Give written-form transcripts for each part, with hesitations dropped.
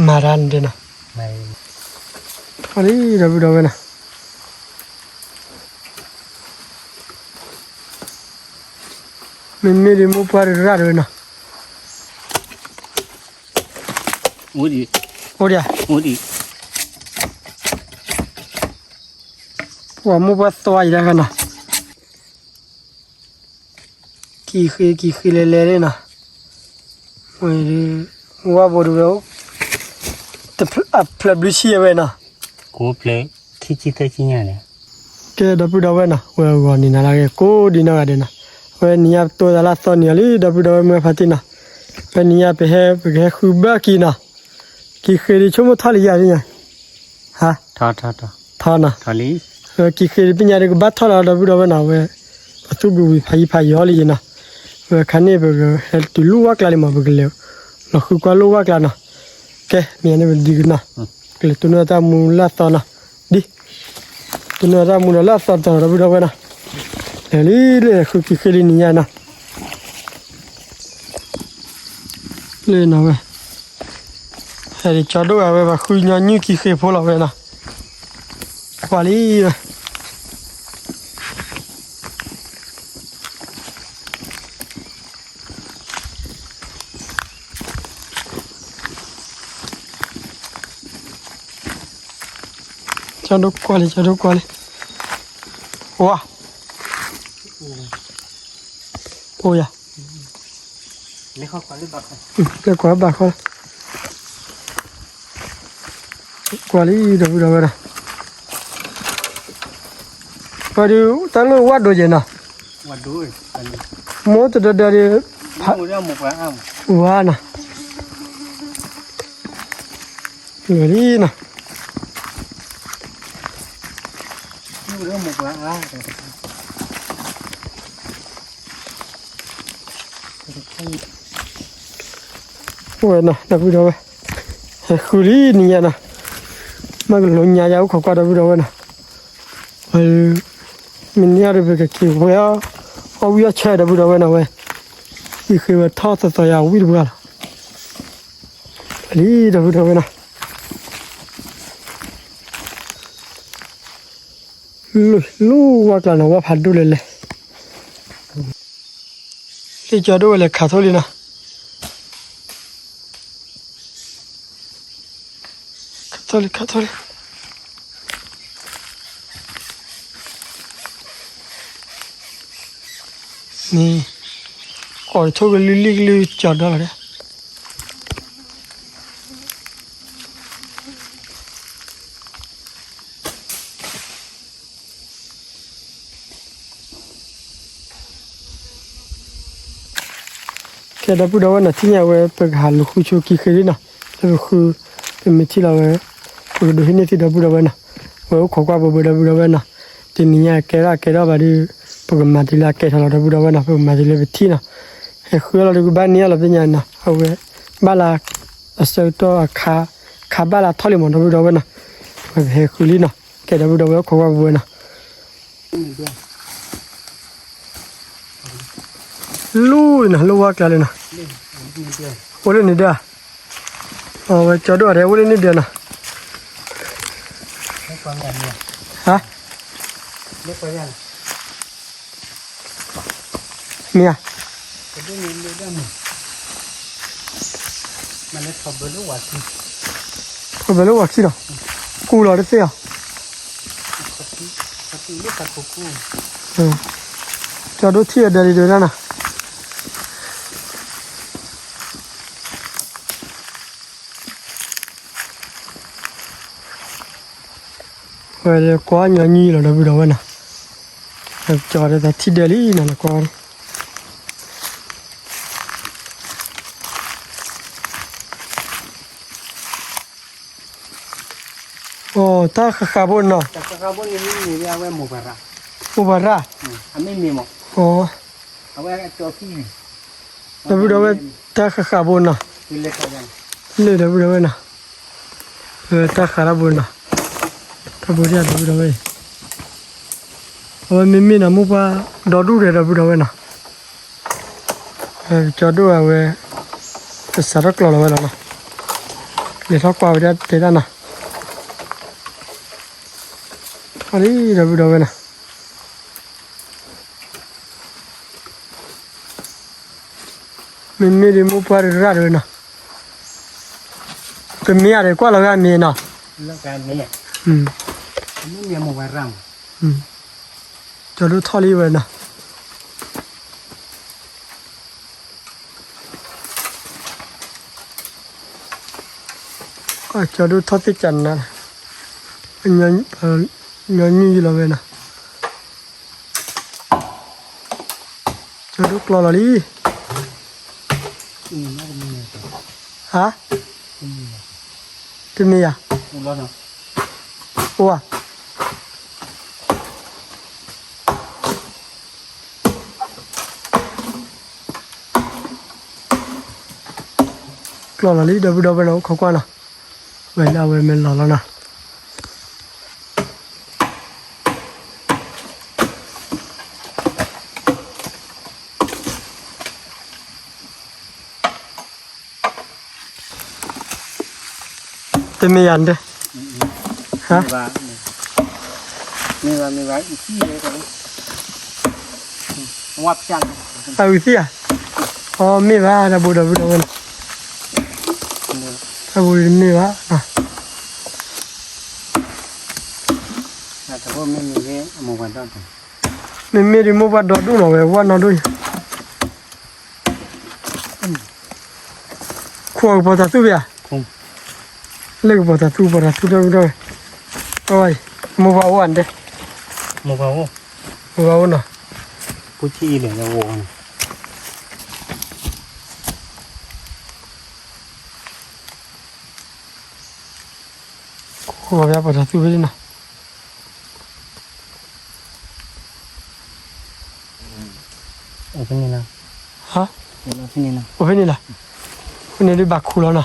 Maran dena. Kali dah budak mana? Mimi di mu par rara na. Udi. Odia. Udi. Wah mu pas tua ida kana. Ki lele na. Wah bodoh bro. Play beli apa na? Ko play kicit-kicitnya ni. Ke dah budak mana? Wah ni nak lagi ko di nak ada na. Wah ni apa tu dalam tahun ni ali dah budak mana fatina. Wah ni apa he kubah kina. Ki kiri cuma thali ya ni. Ha? Tha. Thana. Thali. Ki kiri punya ada kubah thala dah budak mana. Wah tu gue pagi holi na. Wah kane berge health luak lagi mah bergelap. Laku kalau luak lah na. Ke ni ane berdigna. Kalau tu nanti mula thana. Di. Tu nanti mula thana dah budak mana. Le ki kiri ni ya na. Le na weh. Hari cado awe baku nyanyi ki kiri pola weh na. Kuali. Cado kuali. Wah. Oh ya. Lekor kuali bakal. Lekor bakal. Kuali dah budak mana. Baru tahu wadu je na. Waduh. Mau tu dari. Mudah mau faham. Wah na. Ini na. Mudah mau faham. Wah na, dah budak weh. Kuli ni ya na. Maglonya jauh kau ada budak na. Mình nhớ được cái kiểu vậy à, ông biết chơi được budak na weh. Khi mà tháo ra tay ông biết được à. Đi được budak na. Lu waktu na wah padu lele. Đi chơi đâu lele khát thôi na. Khát thôi. Nè, coi thôi cái lili chở đó là đấy. Cái đó bữa đó làที่nhà về bậc hà lục khu châu kỳ khơi na, lục khu cái mấy tí là về bữa đó hiện nay thì đó bữa đó na, về khó qua bữa đó na, thì nhà cái đó bà đi bữa mà thì là cái thằng đó bữa đó na, bữa mà thì là về tí na, cái khu đó cái ban nhà là bên nhà na, về ba là sau đó khá ba là tholi mòn đó bữa đó na, về khu lý na, cái đó bữa đó khó qua bữa na. Lu wak la na. Ole ni dia. Oh, chado ada ole ni dia na. Ha? Mia. Kebelu wak sih dah. Kulo ada sih ya. Chado thia dari dia na. Vậy quá nhỏ nhi là đâu đâu nè, cho ra thịt deli nè là con. Ta carbon no. Ta carbon ini dia awe mubara. Mubara. Ami mimo. Awe toki ni. Đâu đâu ta carbon no. Ile kajan. Ile đâu đâu nè. Ta carbon no. Kabur dia đâu đâu vậy. Mimi na mua ba đồ đủ để đâu đâu nè. Cho đồ awe. Sarak lo nè. để thoát qua ra thế ra nào ở đi đâu đâu nè mình đi mua qua ra rồi nè cái mía này qua là cái mía nào là cái này ừ mía một vài răng ừ cho nó thoát đi vậy nè cho nó thoát cái chân nè nhớ như là vậy nè cho nó lo là đi hả cái mía à lo nào ủa lo là đi đâu đâu đâu không qua nào vậy là vậy mình lo nào tên mày ăn đấy hả mày vào ít gì đấy rồi ngoặt chăn ít gì à mày vào là bù đâu vậy bù mày vào àแต่ว่าไม่มีเรื่องหมู่บ้านดอนmày đi mua vật đó đúng rồi vậy vật nó đúng khoa bảo ta tu vậy không lấy bảo ta tu đâu đâu rồi mua vào ăn đấy mua vào nào có chi để nó uống khoa bảo ta tu vậy nào ở bên này nào hả ở bên này nào ở bên này là bên này đi bạc khu nào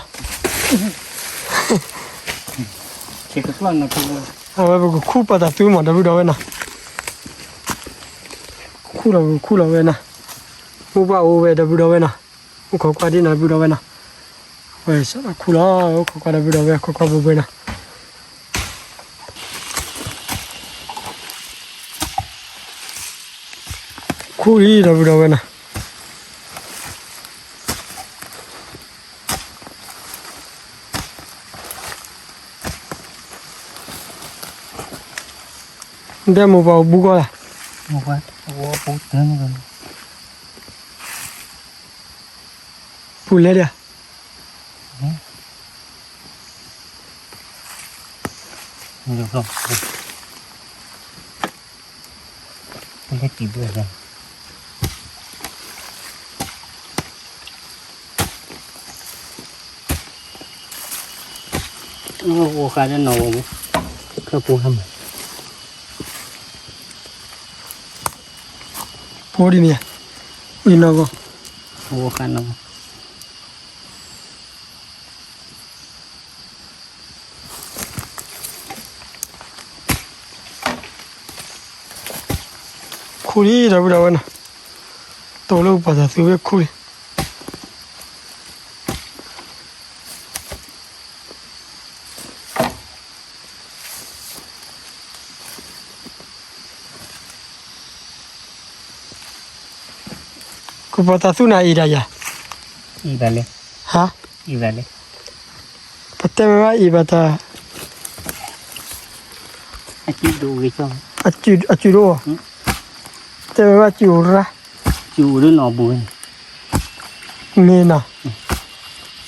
chỉ có lần nào thôi bây giờ khu bảo ta tu mà đâu đâu vậy nào khu nào vậy nào mua vào về đâu đâu vậy nào mua khó qua đi nào đâu vậy nào vậy sao là khu đó khó qua đâu vậy khó qua đâu vậy nào khu đi đâu vậy nào để mua vào bù coi à mua qua mua bút nữa rồi bù lấy đi à được rồi không hết tí bữa rồi ô khai nó nổ cơ bù hầm bù đi nè đi nào cô ô khai nó khu đi đâu vậy nào tổ lâu bảo ta tu về khu đi cô bảo ta tu này đi đây à y vale hả y vale bắt tay mà y bảo ta chị đủ cái cho chú đâu tay mà chú ra chú đứa nó buồn mẹ nào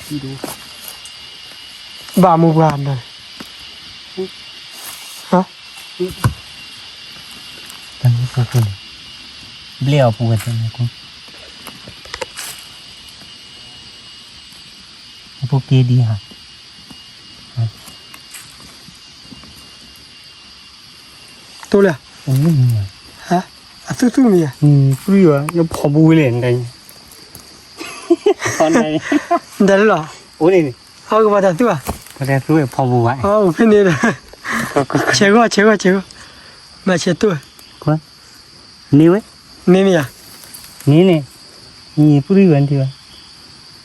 chị đủ bà mua bàn này hả tăng cái con leo buồn thế này con bố kia đi hả tôi là ủa hả tu mẹ bây giờ nó bỏ bùi lên đây con này đây là ủa này cô bảo ta tu à con này tôi bỏ bùi vậy bên này là chế qua mà chế tu con níu ấy mẹ à ní này ní bùi vậy thì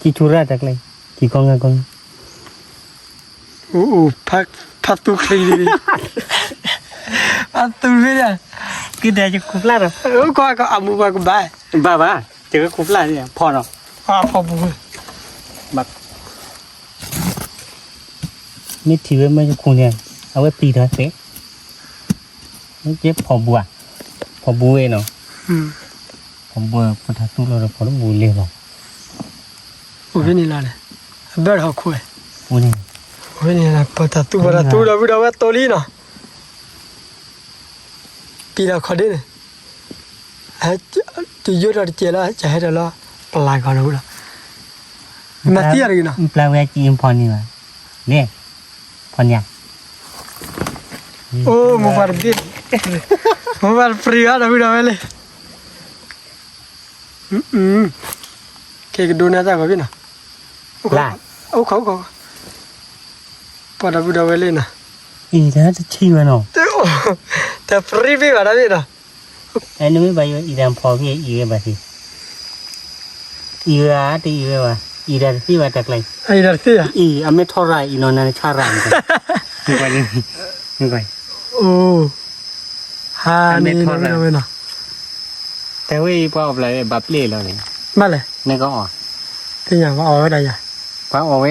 chị chua ra chắc này chị con nghe con โอ้พักตุกเลยดิพักตุกเลยเนี่ย cái đây cho cúp lát rồi ก็เอามือไปก็ได้ bà chỉ có cúp lát này phò nào พอบุก nít thì với mấy cái khu nàyเอาไว้ปีเถอะเป๊ะนี่เจ็บพอบัวเนาะพอบัวพอทักตู้เราพอต้องบัวเลยหรอ โอ้ยนี่ละเนี่ยเบิร์ดเขาคุย บัวนี่ โอ้ยนี่ละพอตัดตู้เราวิดเอาไว้ตัวนี้เนาะปีละคนเดียวจะยืดเราเจแล้วจะให้เราปลายก่อนรู้ละมาเตี้ยอะไรเนาะ ปลาแวจีมพอนี่วะเนี่ยพอเนี่ย โอ้มาบาร์ดิมาบาร์ฟรีอะเราวิดเอาไว้เลยเคยดูน่าจะก็พี่นะ ล่ะ โอ้เขาพอเราวิดเอาไว้เลยนะ อีเธอจะชี้วะเนาะ แต่ฟรีพี่ว่าได้นะ ไอ้นี่ไม่ไปอีดามพอพี่อีเแบบสิอีอะที่อีวะอีดาที่ว่าจากไร ไอ้ดักที่อ่ะ อีอเมทอไรอีนอนนั่นชารังกันนี่ไปนี่ไป โอ้ฮานี่นะวิดเอาไว้นะ แต่ว่าพออะไรบับเล่แล้วเนี่ย มาเลย นี่ก็อ๋อ ที่อย่างว่าเอาไว้ได้ยัง พอเอาไว้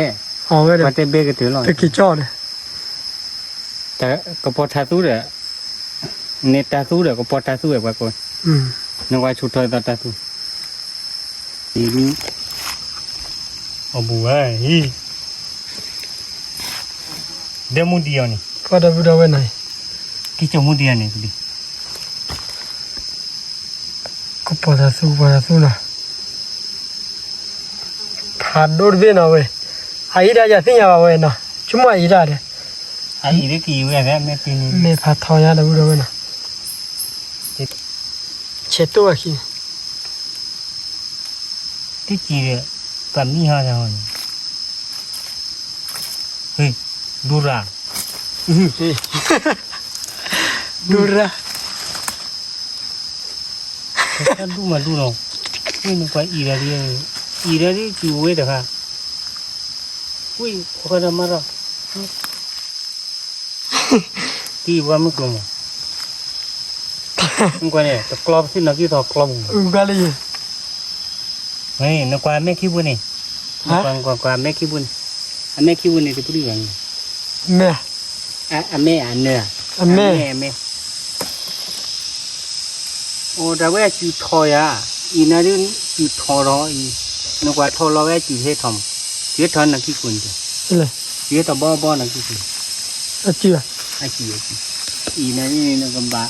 เอาไว้เดี๋ยว มันจะเบกถือหรอ ตะกี้จอดเลย แต่ก็พอทาตู้เด้อเนตาตู้เด้อก็พอทาตู้แบบก่อนนึกว่าชุดทอยตาตู้ทีนี้เอาบัวฮีเดี๋ยวมูเดียวนี่ พอเราวิดเอาไว้ไหน กี่ชั่วโมงเดียวนี่ดิ ก็พอจะสู้นะขาดโดดเบี้ยนะเว้ยไอ้ได้จะสิ่งอย่างเว้ยนะชั่วโมงไอ้ได้เลย ไอ้เด็กกี่เว้ยแม่ปีนี้ ไม่พัดทอยาเราวิดเอาไว้นะเช็ดตัวขี้ ที่กี่เด้อกับมีหาจังเฮ้ยดูระ ดูระ ถ้าดูมาดูเนาะนี่นึกว่าอีระดิจูเว้ยเด้อค่ะอุ้ยพอกันมาแล้วที่ว่ามึงกลัวมึงกลัวเนี่ยตะกรอบสินักที่ตะกรอบ กาลี เฮ้ยนึกว่าแม่ขี้บุญนี่กว่าแม่ขี้บุญอันแม่ขี้บุญนี่ที่พูดอย่างนี้ แม่ อันแม่อันเนื้อ แม่โอ้แต่ว่าจูทอยอ่ะอีนั่นนี่จูทอรออีนึกว่าทอรอว่าจูเฮ็ดทำเฮ็ดทอนนักขี้บุญจ้ะ เลย เฮ็ดตะบ่นักขี้บุญ อาจีอ่ะ ไอ้ขี้อีนั่นนี่นึกว่า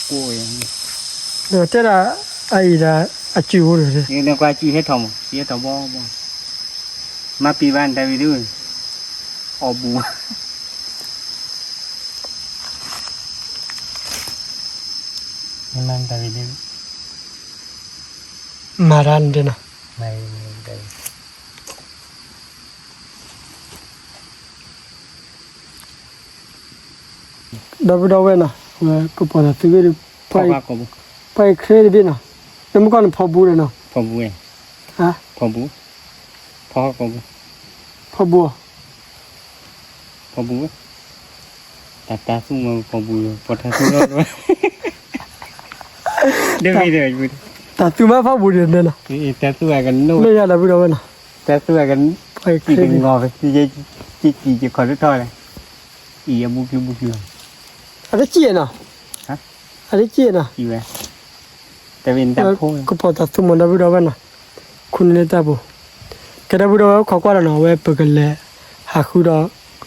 โก้อย่างนี้ เดี๋ยวเจ้าไอ้ละอาจีโว้เลย นี่นึกว่าจูเฮ็ดทำเฮ็ดตะบ่มาปีบ้านได้วิดูออบูมันได้วิดู มารันเดนะ ไม่ได้ เราวิดเอาไว้นะก็พอจะซื้อไปเครดิตนะแล้วมันก็พอบูเลยนะ พอบูเอง ฮะ พอบูพอบู พอบัว พอบูตาสู้มาพอบูพอตาสู้รอดวะเดี๋ยวไม่เดี๋ยวอยู่ แต่ตัวแม่พอบูเดียนนะ ตาสู้กันโน่ ไม่ยากเราวิดเอาไว้นะ ตาสู้กัน ไปเคร กี่ ดิต งอไปกี่จะขอรู้ทอดเลยอีบุกิว อะไรเจี๊ยนะอะไรเจี๊ยนะ กี่แหวแต่เป็นตาโพ ก็พอจะสู้มันเราวิดเอาไว้นะคุณเลยตาบูแกเราวิดเอาไว้เขาก็เราเว้ยเปิดกันเลยหาคู่เรา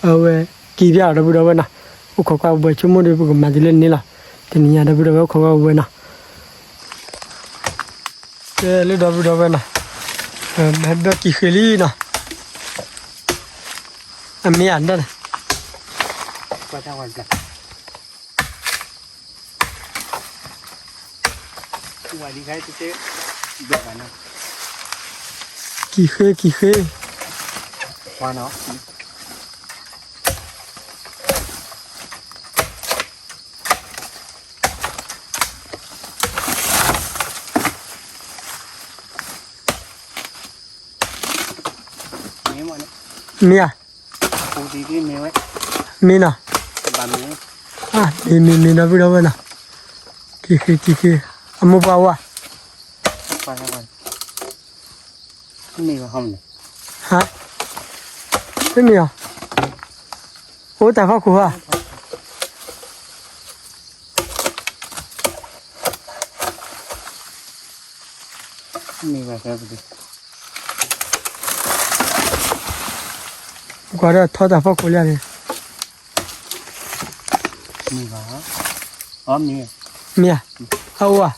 เอาไว้กี่เดียวเราวิดเอาไว้นะเขาก็เอาไว้ชั่วโมงเดียวก็มาดิเล่นนี่ละทีนี้เราวิดเอาไว้เขาก็เอาไว้นะเจ้าเราวิดเอาไว้นะแม่แบบกี่เคลีนะไม่อ่านได้ ก็ทั้งวันกันวันนี้ใครจะเจ๊เดือดนะ กี่เค ว่าเนาะนี่หมดเนี่ย เมีย ปูดีที่มีไว้ มีน่ะ บ้านนี้ มีนะพี่เราเว้ยนะกี่อามุปาวะ ไปไม่มีห้องเลย ฮะไม่มีอ่ะโอ้แต่พ่อครูอ่ะ มีแบบแบบนี้ กว่าจะทอดแต่พ่อครูเลยนี่ มีเหรออ๋อมี มีอ่ะเอาอ่ะ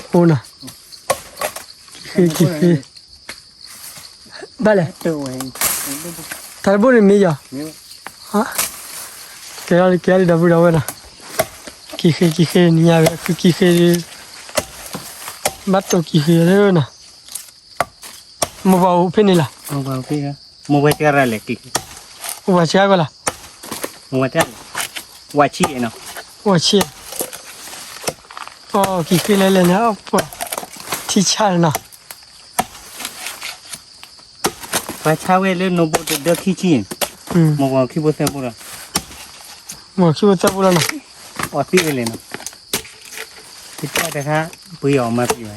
โอ้น่ะกี่บ้าเลย ตัวเอง ทาร์บุนมีอ่ะ มี ฮะแกอะไรดับเราเว้ยนะกี่นี่อ่ะกี่บัตรกี่เลยนะมุปาวเป็นนี่ล่ะ โมบายพี่นะโมบายที่อะไรเล็ก อุบัติเหตุก็ล่ะ โมบายที่ว่าชีเนาะ 我去，哦，给回来了呢，不，提前了呢。 ว่าชาเวลโนบุเดขี้จีนโมบายขี้บุษบุระ 我去我这不了呢。 อ๋อที่เลยเนาะที่ใช่แต่ค่ะปุยออกมาปุยไว้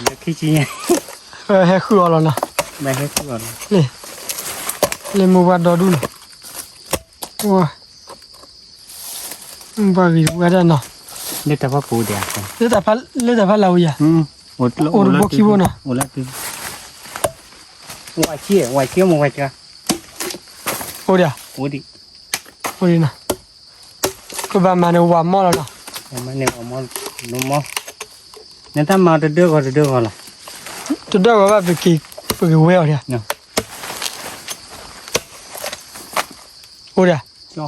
เดขี้จีน 还喝了呢， ไม่ให้ตัวเลย 来没把到住了。哇，把给我这呢， นี่แต่ว่าปูเดียวกัน 你在怕老呀？ อดละอดละคือว่าชีโมบายจ้ะ 我的， โอ้ดิ 我的呢。个把买的挖毛了呢， มันเนี่ยมอนุ่มเนี่ยถ้ามาเดือดก็ละ 这这个把不给我要的。 เนาะ 我的， จ้า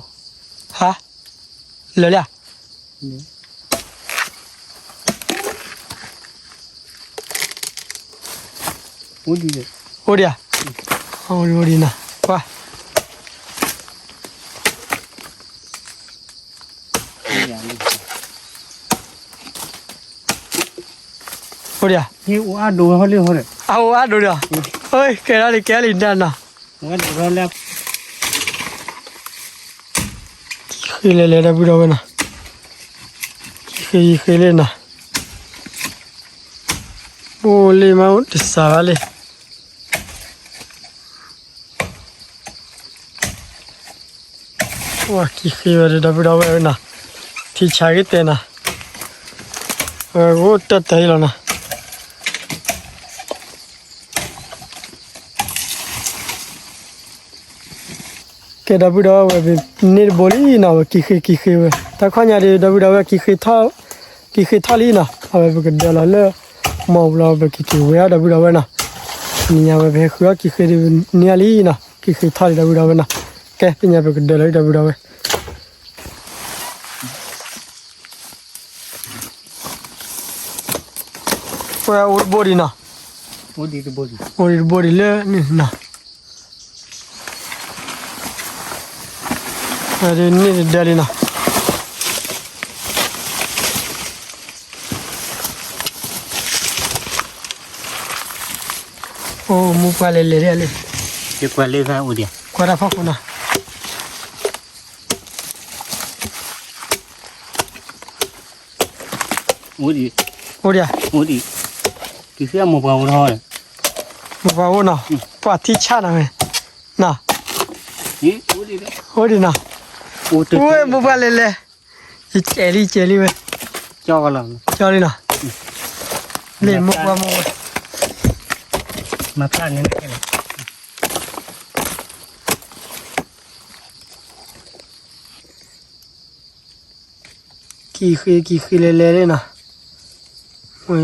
哈，来了， โอ้ดีเลย 我的，我的呢，哇， อย่างนี้ 我的， ที่ว่าดูเขาเรื่องเขาเลย 啊我ดู的，哎，给了你这呢。 ว่าดูเขาแล้ว 来的不知道呢，来呢，我来嘛，这啥嘞？哇，这不知道呢，提前给带呢，我这带了呢。cái đó bây giờ về nền boli nào kỳ về ta khoan nhà đi đó bây giờ kỳ thao lý nào về cái đó là lơ màu là về kỳ về đó bây giờ nào nhà về khứa kỳ nhà lý nào kỳ thao đó bây giờ nào cái nhà về cái đó là đó bây giờ về ủi body nào โอ้ดีดูบดี ủi body lơ nào đây ni dari na oh mu pale le le เดี๋ยวกว่าเรื่องเขาโอ้ดี kwara fa kuna โอ้ดี odia โอ้ดีคือเสื้อโมบายเขาเลย mu ba ona pa ti cha na me na นี่โอ้ดีเลย odi na โอ้ตัว oi mu pale le cheli we จ้ากันแล้ว chali na le mu pa mu มาพลาดนี่แค่ไหน kỳ le na oi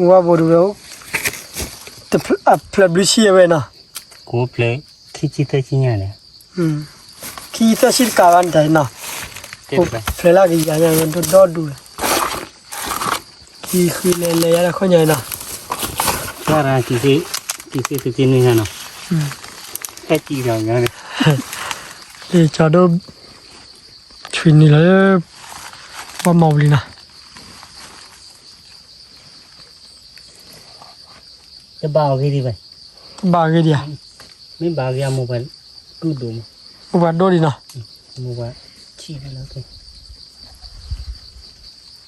wa bodu lo te pla bluchi we na กูเพลย์ขี้จิตใจจริงเนี่ย ki ta shir kawan dai na เต็มไป fela ki ya ya do du ki le ya kho nya na ถ้าเราขี้ตัวจริงนี่เนาะแค่จีเราเนี่ย le cha do chin ni le ba mau li na จะบ้ากี่ดีไป ba ge dia ไม่บ้ากี่โมบายไป cứ đủ một vài đôi đi nào một vài chi cái nó thôi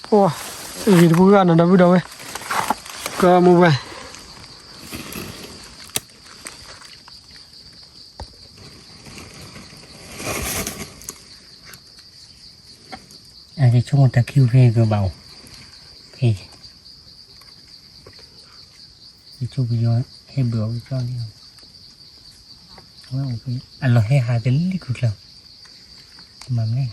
wow vì bữa ăn nó đã bắt đầu ấy có một vài cái chung người ta kêu về cơ bảo thì cái chung bây giờ hay bữa cho đi không ok anh lo hay hà đến đi cực lắm mà nghe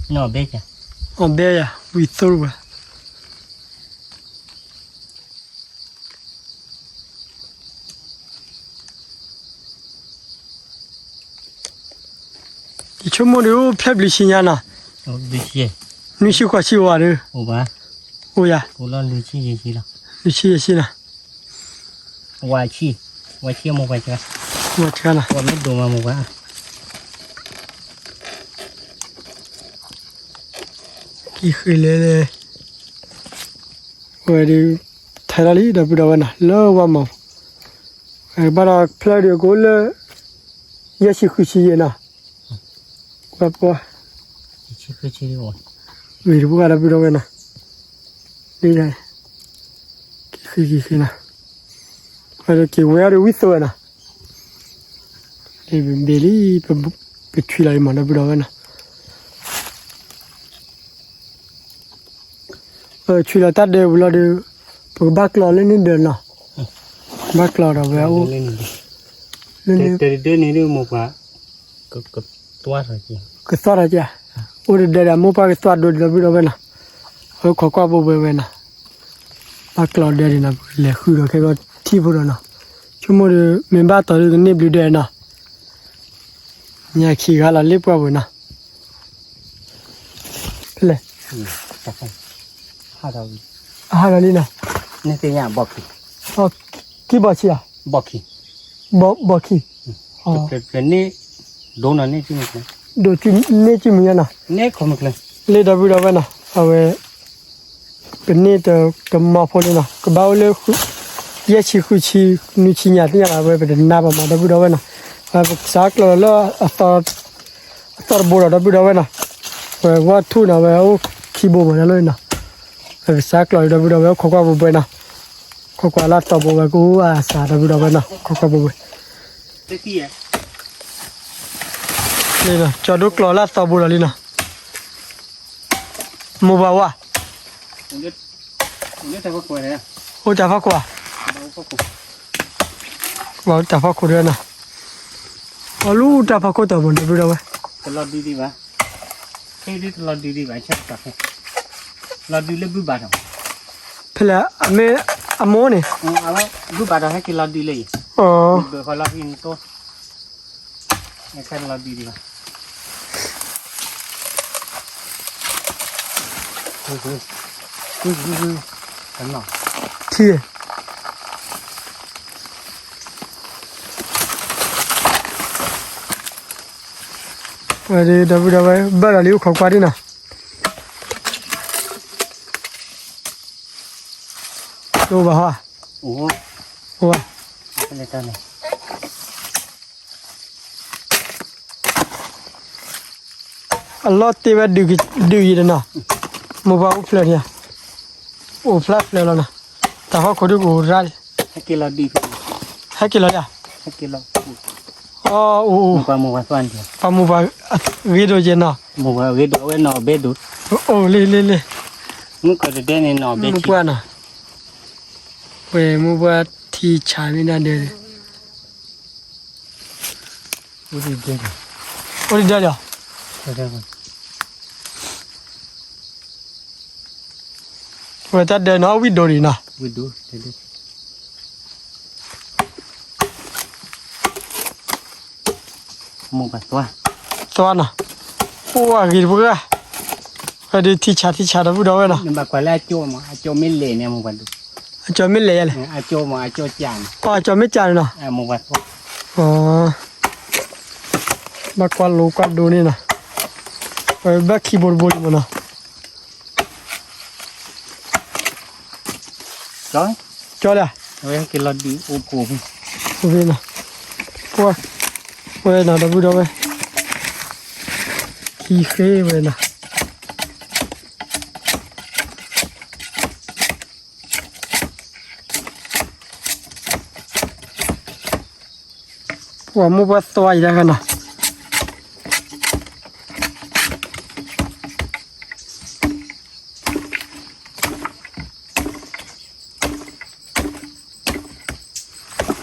nó bé chả on there ya we through đi chung một điều phép lịch sử nhà nào đi chi lịch sử quá siêu à đấy ủa ba ủa ya ủa lo đi chi gì đó lịch sử gì nào Hoài chi một vài chưa một cái nào Hoài mấy đồ mà một vài cái khơi lê rồi đi thay ra đi đập đầu nào lỡ vào màu bây giờ play được goal ya chỉ khơi gì nào qua chi cứ chi rồi vì bữa đập đầu nào đi này cái nào rồi cái quay được vít rồi nào đi bên đi bị chui lại mà đập đầu nào chui lại tắt đều là đều bác lò lên đến nào bác lò đâu vậy ô lên từ này đi một quả cực toát rồi chị cái toát rồi chứ ô đây là mua cái toát đồ đâu vậy nào ở khó qua bộ vậy nào bác lò đây là lẻ khử rồi cái cái thi vô rồi nào chúng mình bắt tới cái nếp lưỡi nào nhà khi gà là lép qua vậy nào cái hai là đi nào nên thế nhà bọc kí bọ chi à bọc bọ chi cái này đồ nào này chứ mình đồ chim nê chim mình nào này không được lên lê đâu vậy nào à vậy cái nê cái mỏ phô này nào cái bao lê ya chi khu chi nu chi nhà thì là vậy cái nắp mà đâu vậy nào à xác là tao bồ đâu vậy nào vậy what thu nào vậy khi bồ mà lên nào vậy xác là đâu vậy khó qua bồ vậy nào khó qua là tao bồ vậy cũng sao đâu vậy nào khó qua bồ vậy cái gì à đây nè cho đốt lò lát tàu bù là đi nè mua vào à không biết thằng có quay này à ô chả phát quả vào chả phát quả đây nè ở lu chả phát quả tàu bù đâu vậy cái lọt đi mà cái đi lọt đi vậy chắc cả lọt đi lấy bút bát không thế là mẹ amo này bút bát hay cái lọt đi lấy được họ lọt in to cái cái lọt đi mà cái nào thì vậy đi đâu vậy bắt đầu liu khó qua đi nè đâu vào hả ủa cái này ta này Allah tiba dugi dah na, mobile flare ya, oh flare lah na, tahu kau tu ral, cái lọt đi hakil lah ya, cái lọt oh mua tuan dia mobile video je na, mua cái đồ nó bé đút oh le, muốn có cái này nó bé mobile na, we mobile thi chai mina de, oh dia ya. Người ta để nó video đi nè. Video. Một bài toán. Toán à? Ủa cái bữa à? Cái đi thi chả đâu đâu nè. Nhưng mà quay lại cho mình lệ nè một bài được. Cho mình lệ này. Cho chàng. Cho mình chàng nè. Một bài toán. มากวาดโลกวาดดูนี่นะไปแบกคีย์บอร์ดบนมันนะ rồi จอเลย rồi cái lon đi ô cùm โอเคนะว้าเว้ยนะดับเบิลดับเว้ยขี้เค้เว้ยนะว่ามุบัสตัวอีกแล้วกันนะ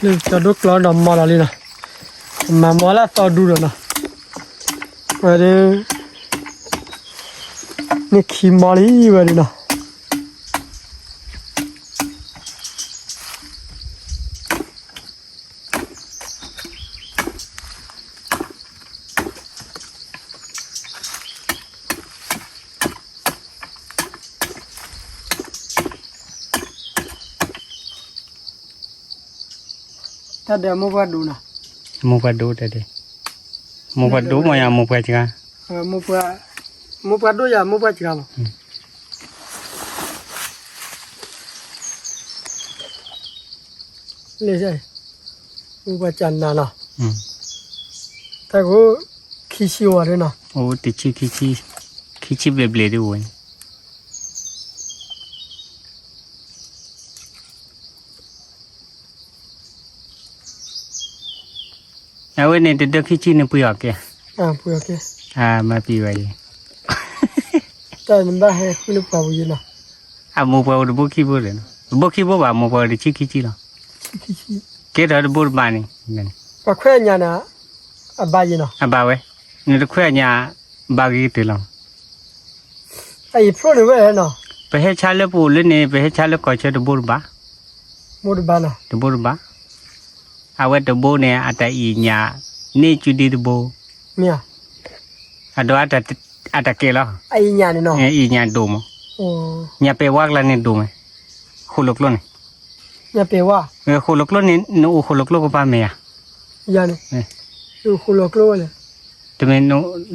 นี่จะดูกลอนดำมาแล้วนะมามาแล้วต่อดูแล้วนะเว้ยนี่ขี้มาลีเว้ยนะถ้าเดี๋ยวมุบัดดูนะ mua bát đu đây đi mua bát đu mà nhà mua bát chả มุบัดดูอย่ามุบัดจีกันเลยใช่มุบัดจันนานะแต่ก็ขี้ชิวอะไรนะ ô tí chi về bể đi uống à vậy này được khi chi nó bự à kìa พูดโอเค à mà bì vậy แต่มันได้ให้คุณลูกเป่าอยู่นะ à mua bao được bốc khi bốc rồi bốc khi bốc vào mua bao được chi khi chi rồi ขี้ชิ cái đó được bốc bàn này ก็แค่ยานะบายนะ à bà vậy người ta khoe nhà bà cái từ lòng ไอ้พวกนี้เว้ยนะ ไปให้ชาเลปูเลยเนี่ยไปให้ชาเลก่อเชื่อตัวบุญบ้า มุดบ้านนะ ตัวบุญบ้าเอาไว้ตัวบุญเนี่ยอาจจะอีญานี่จุดดีตัวบุญ เมีย อาจจะเกล้อ ไอ้ยานี่เนาะ อีญาดูมั้ง โอ้ ญาไปวักแล้วเนี่ยดูมั้ยขุลกล้น ยาเปว่า ขุลกล้นเนี่ยหนูขุลกล้นก็ป้าเมีย ยานี่ดูคุณลูกโลเลย แต่เมื่อ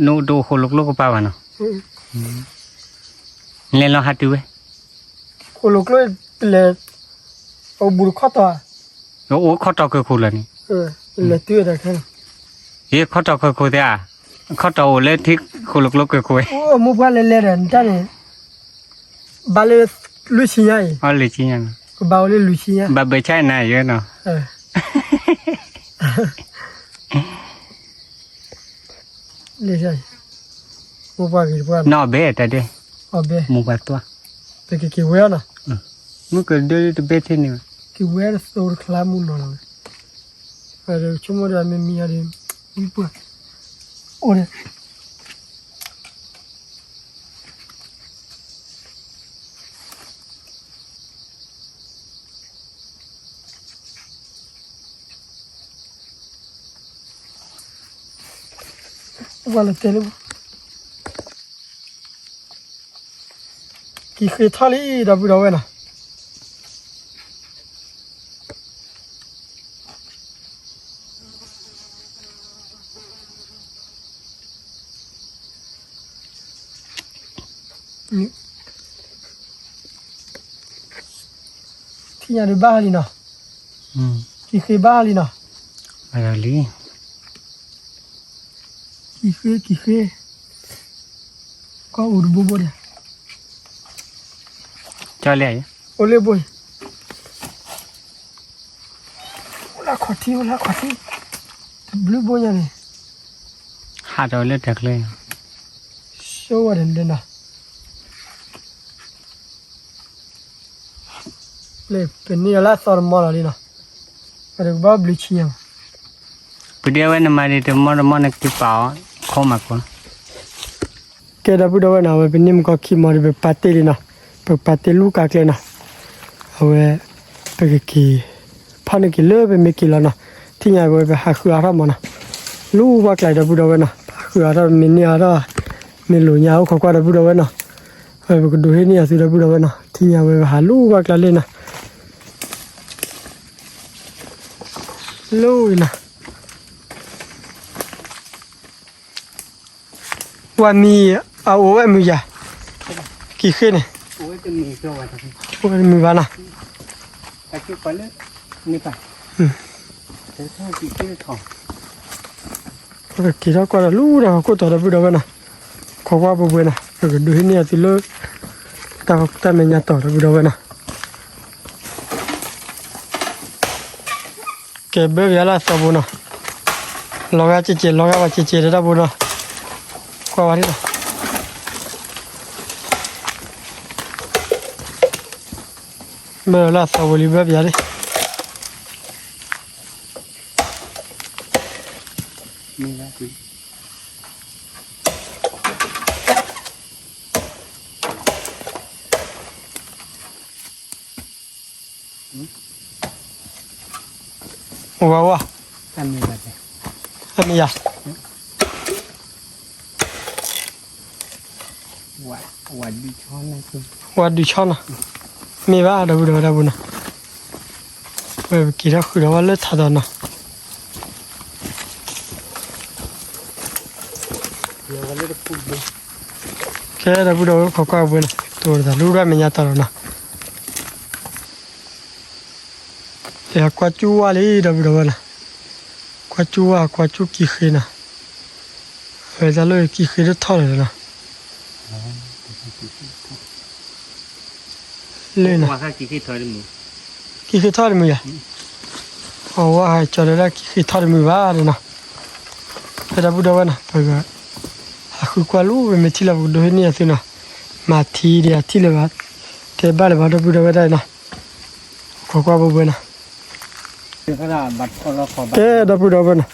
หนูดูขุลกล้นก็ป้าวันเนาะเล่นเราหัดดูเว้ย คุณลูกโลเลยเอาบุรุษข้อต่อ โอ้ข้อต่อคือขุลนี่ เลยตื้อแต่แค่ ข้อต่อคือขุลเดียข้อต่อเล่นที่ขุลกล้นคือขุล โอ้มุบ้านเล่นๆจ้าเนี่ยบ้านเลยลุชิยา อ๋อเลยจริงยัง ก็บ้านเลยลุชิยา บาเบใช่น่ะเยอะเนาะ เลยใช่มุบ้านกี่บ้าน นอเบแต่เด้ อ๋อเบ้ มูบาตัว แต่กี่เว้ยนะ มึงก็เดินเบที่นี่ กี่เว้ยตัวคลามุนนอนเลยแต่ชั่วโมงเดียวไม่มีอะไรมีปุ๊บโอ้ยวันละเท่าไหร่กี่เคยทาลีดับบุดเอาไว้นะที่ยังได้บ้าลีนะกี่เคยบ้าลีนะ อะไรลี กี่เคยก็อุดบุบเลย cho lẹโอเล่บอยโอลาขอที่บลูบอยยังไง hạt rồi lên thật lên โชว์อะไรนะเลยเป็นนี่ละสอร์มอลเลยนะอะไรบ้าบลิชิยัง bây giờ anh mà đi từ món cái bảo không mặc con แกดับบุดเอาไว้นะเว้ยเป็นนิ่มก็ขี้มาดิเป็นปาเต้เลยนะเป็นปาเต้ลูกกักเลยนะเอาไว้เป็นกี่พันกี่เลือเป็นไม่กี่แล้วนะที่ไหนเว้ยเป็นหาคืออะไรมานะลูกว่าไกลดับบุดเอาไว้นะคืออะไรมีเนี่ยอะไรมีหลุยยาวเขาก็ดับบุดเอาไว้นะเฮ้ยเป็นดูให้เนี่ยสิดับบุดเอาไว้นะที่ไหนเว้ยหาลูกว่าไกลเลยนะลูกนะ ว่ามีเอาไว้มือยากี่ขึ้นเนี่ย โอ้ยจะมีตัวอะไร ว่ามือบ้านะ ไปจุดไปเลยนี่ไปเดี๋ยวถ้ากี่ที่ถอด ก็กี่เท่าก็รู้นะก็ต่อได้พูดได้นะขอว่าบ่เว้นะก็ดูให้เนี่ยสิเลิกแต่ไม่ยาต่อได้พูดได้นะแกเบิกยาละสบุนะลองเจลองว่าเจได้บุนะก็ว่าที่นะเบิกละสบุลีเบิกยาเลย นี่นะคือ ว้าว อันนี้อะไร อันนี้ยา วัดดีช้อนนะคือ ว่าดูช่อนนะมีบ้าได้บุนะกี่เท่าคือว่าเลิศทัดนะ เดี๋ยววันนี้จะพูดดู แค่ได้พูดเอาเขาก็เอาไปนะตัวแต่รู้ได้ไม่ยากตลอดนะแต่กว่าจูว่าเลยได้พูดเอานะกว่าจูกี่คืนนะเวลาเลยกี่คืนจะทอดเลยนะเลยนะ ว่าถ้ากี่ที่ถอยมือ กี่คืนทอดมืออ่ะเอาว่าให้จอดได้กี่คืนทอดมือบ้าเลยนะแต่ได้พูดเอานะเพราะว่าคือกว่ารู้ไม่ที่เราดูเนี่ยสินะมาทีเดียวที่เลยว่าแต่บ้านเลยว่าได้พูดเอาได้นะขอกว่าบ่เบื่อนะ คือขนาดบัตรคนละขอบัตร แกได้พูดเอานะ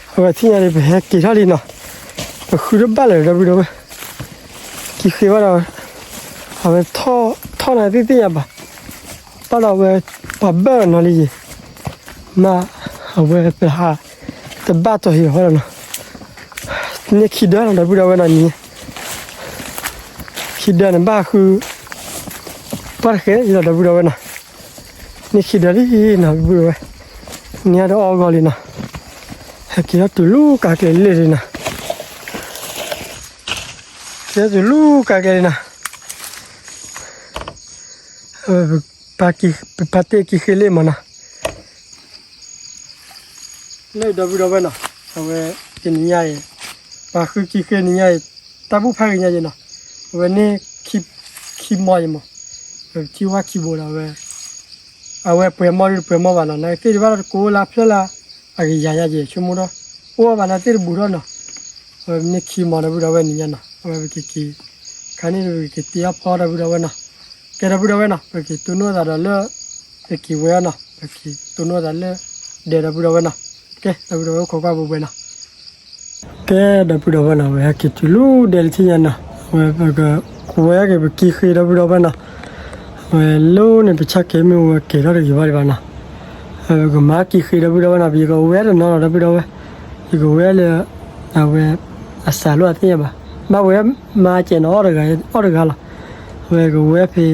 เอาไปที่ไหนไปแฮกกี่เท่าดีนะคือบ้านเลยได้พูดเอากี่คืนว่าเราเอาไปท่อไหนที่อ่ะบ้าป้าเราไปปับเบอร์นั่นเลยมาเอาไปหาแต่บ้านตัวเหี้ยเขาแล้วนะนี่คิดได้ได้พูดเอานะนี่คิดได้นะบ้าคือป้าแค่ยังได้พูดเอานะนี่คิดได้ที่นะพูดเอาเนี่ยเราเอาก่อนเลยนะคิดว่าตัวลูกกากเลยนะคิดว่าตัวลูกกากเลยนะปาเต้กี่เลยมันนะเลยได้พูดเอานะเอาไปกินยังไงปาคือกี่เลยยังไงตาบุพายังไงนะวันนี้คิดมอยมั้งคิดว่าคิดบ่ได้เว้ยเอาไว้เปลี่ยนมอบ้านนะคิดว่ากูลาเพลาอะไรยาเจชั่วโมงละโอ้บ้านนั้นที่บุรุษนะนี่คิดมอได้บุรุษเว้ยนี่นะเอาไว้กี่คันนี้กี่ที่อัพพอได้บุรุษเว้ยนะแกได้บุรุษเว้ยนะกี่ตัวโน้ตอะไรเลยกี่เว้ยนะกี่ตัวโน้ตอะไรเดี๋ยวได้บุรุษเว้ยนะแกได้บุรุษเว้ยขอความบุญเว้ยนะแกได้บุรุษเว้ยนะเว้ยกี่ตัวลูเดลที่ยันนะเว้ยก็กูเว้ยก็กี่คือได้บุรุษเว้ยนะเว้ยลูเนี่ยไปชักเกมเว้ยเกี่ยวกับอยู่บ้านนะก็มากี่คือได้บุรุษเว้ยนะพี่ก็เว้ยแล้วน้องได้บุรุษเว้ยพี่ก็เว้ยเลยเอาเว้ยอาศัยรู้ที่ยังบ้าเว้ยมาเจนออร์กาละเว้ยก็เว้ยพี่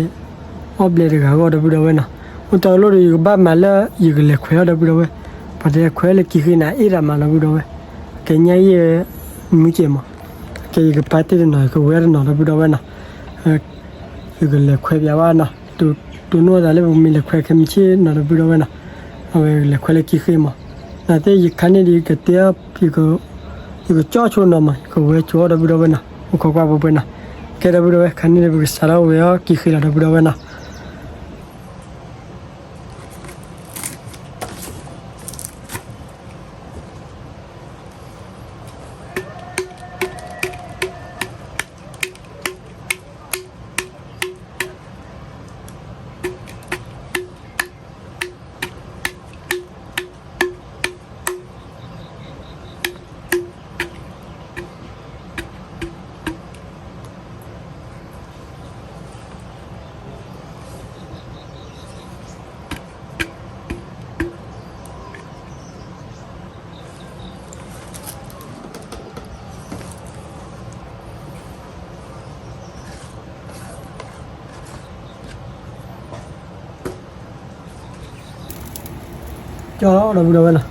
อัปเดตก็ได้บุรุษเว้ยนะอุตส่าห์รู้อยู่บ้านมาแล้วอยู่ก็เล็กเว้ยได้บุรุษเว้ยพอเด็กเว้ยเลยกี่คือน่ะอีรามาได้บุรุษเว้ยแกเนี่ยมีเจมาแกก็ไปที่นั่นก็เว้ยนั่นได้บุรุษเว้ยนะอยู่ก็เล็กเว้ยยาวนะตัวโน้ตอะไรพวกมีเล็กเว้ยเข้มชี้นั่นได้บุรุษเว้ยนะเอาเว้ยเล็กเว้ยเลยกี่คือมานั่นแต่ยี่ขันนี่ก็เตี้ยพี่ก็จ่อชนน่ะมาก็เว้ยจ่อได้บุรุษเว้ยนะอุกกว่าบุเว้ยนะแกได้บุรุษเว้ยขันนี่ก็สาระเว้ยกี่คือได้บุรุษเว้ยนะจ่อได้บุรุษเว้ยนะ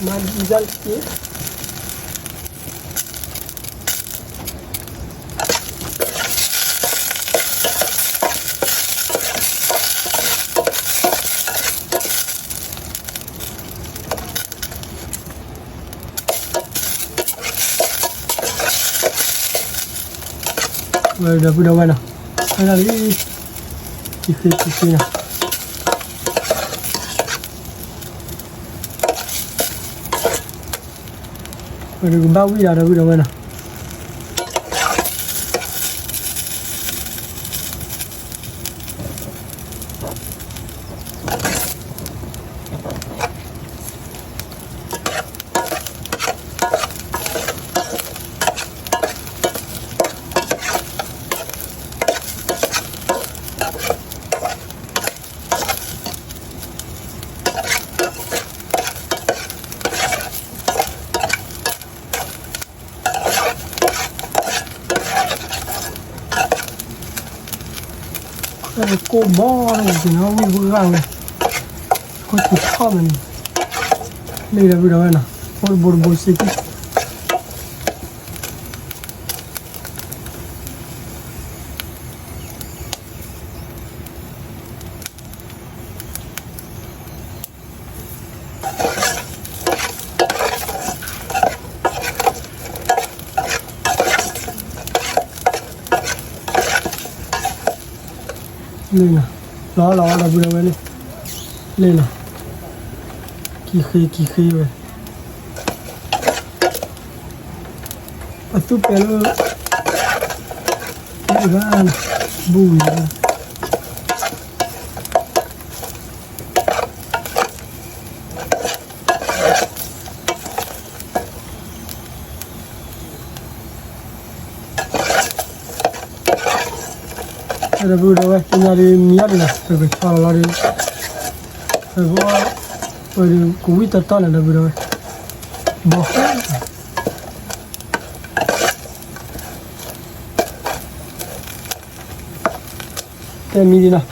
มันดีจังที่udah mana? Ada lagi kisi-kisinya. Udah bawi ada mana? Cô bó này thì nó bị vỡ vàng này, có thịt kho này, đây là video này, bột xịt, lên nào, đó là video này, lên nào, kỳ khi vậy, ở súp cái nó, cái ra bùi ra. Ada video nyari minyak ni lah, pergi kalau lari, pergi kuih tertal ada video, bohong. Ini dia lah.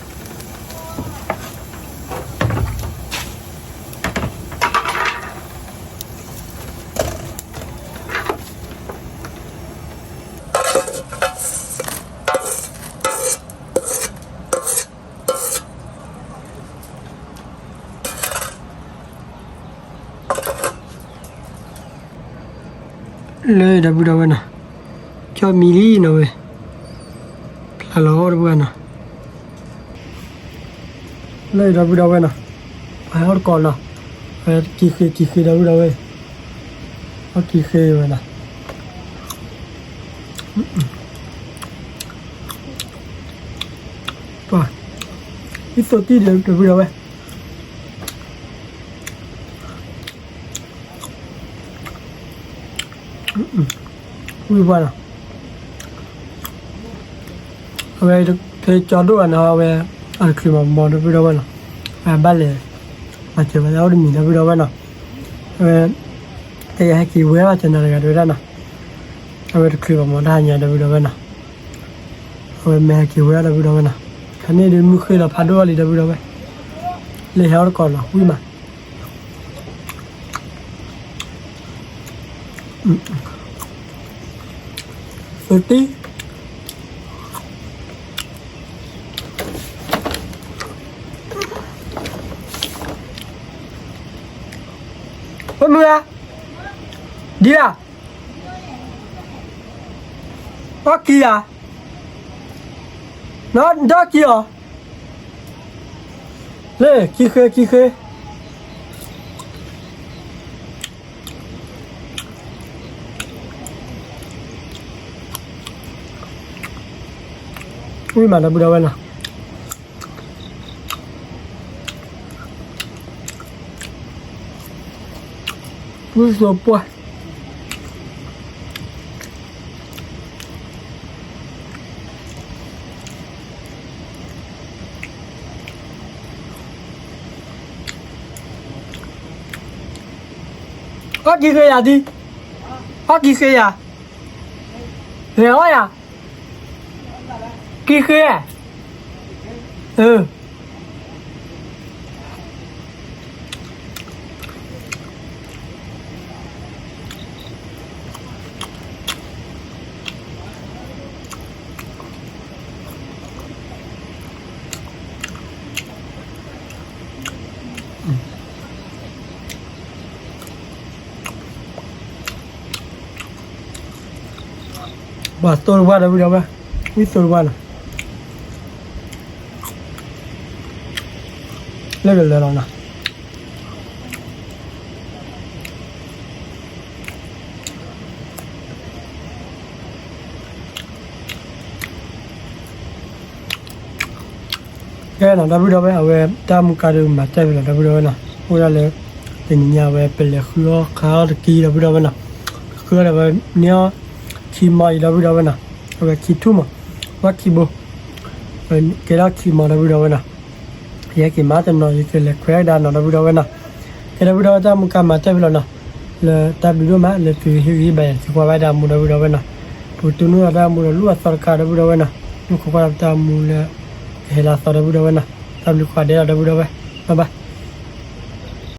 Lê đã video nè, cho mili nè về, là lỗ đã video nè, lê đã video nè, phải hot còn nè, phải kỳ khi đã video về, hot kỳ khi về nè, rồi, ít số tí để video về. Vui vẻ nào. Về thì cho đồ ăn họ về ăn khi mà món được video nào. À ba lệ. Mà chỉ phải đi mình được video nào. Về thì hay kỳ vui mà cho nên là được nào. Về khi mà món ăn nhà được video nào. Về mẹ hay kỳ vui được video nào. Cái này đến mức khi là phá đồ đi được video. Lấy hết còn là vui mà. Tí ôi mưa đi à nó kia nó kia lê kia khê ui mà nó bự đâu nào ui rồi bùa có gì kia à đi có gì kia à hiểu à kia ừ Bastol buat apa dah? Bastol buat. Lagi lah na. Cái nào đâu đâu vậy? Về tam cái đường mà chạy là đâu đâu nè. Ôi là lẽ tình nhà về bên lẽ khứa khá là kỳ đâu đâu nè. Khứa là về nhớ khi mai đâu đâu nè. Về khi thu mà. Và khi bố. Về cái đó khi mà đâu đâu nè. Vậy khi mà tao nói cái lẽ khỏe đàn nó đâu đâu nè. Cái đâu đâu tam cái mà chạy nè. Là ta bị mà là từ hivi bài thì qua bài đam đâu đâu nè. Tụi nó đam mua lúa sarkar đâu đâu nè. Nó có qua đam mua là hela sara budak mana. Tapi lupa dia ada budak apa? Apa?